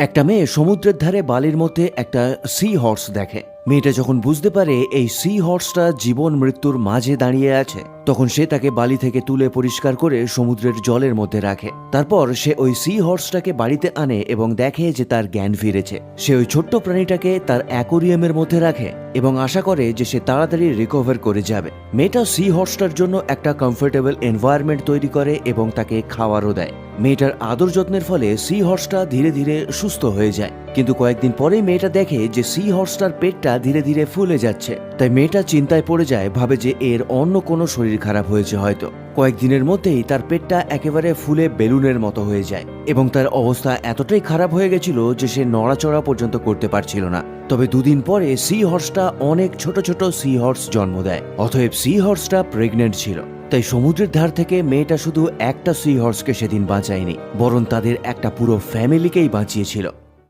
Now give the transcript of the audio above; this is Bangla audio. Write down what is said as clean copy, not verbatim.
একটা মেয়ে সমুদ্রের ধারে বালির মধ্যে একটা সি হর্স দেখে। মেয়েটা যখন বুঝতে পারে এই সি হর্সটা জীবন মৃত্যুর মাঝে দাঁড়িয়ে আছে, তখন সে তাকে বালি থেকে তুলে পরিষ্কার করে সমুদ্রের জলের মধ্যে রাখে। তারপর সে ওই সি হর্সটাকে বাড়িতে আনে এবং দেখে যে তার জ্ঞান ফিরেছে। সে ওই ছোট্ট প্রাণীটাকে তার অ্যাকোরিয়ামের মধ্যে রাখে এবং আশা করে যে সে তাড়াতাড়ি রিকভার করে যাবে। মেয়েটা সি হর্সটার জন্য একটা কমফোর্টেবল এনভায়রনমেন্ট তৈরি করে এবং তাকে খাওয়ারও দেয়। মেয়েটার আদর যত্নের ফলে সি হর্সটা ধীরে ধীরে সুস্থ হয়ে যায়। কিন্তু কয়েকদিন পরেই মেয়েটা দেখে যে সি হর্সটার পেটটা ধীরে ধীরে ফুলে যাচ্ছে। তাই মেয়েটা চিন্তায় পড়ে যায়, ভাবে যে এর অন্য কোনো শরীর খারাপ হয়েছে হয়তো। কয়েকদিনের মধ্যেই তার পেটটা একেবারে ফুলে বেলুনের মতো হয়ে যায় এবং তার অবস্থা এতটাই খারাপ হয়ে গেছিল যে সে নড়াচড়া পর্যন্ত করতে পারছিল না। তবে দুদিন পরে সি হর্সটা অনেক ছোট ছোট সি হর্স জন্ম দেয়। অতএব সি হর্সটা প্রেগনেন্ট ছিল। তাই সমুদ্রের ধার থেকে মেয়েটা শুধু একটা সি হর্সকে সেদিন বাঁচায়নি, বরং তাদের একটা পুরো ফ্যামিলিকেই বাঁচিয়েছিল।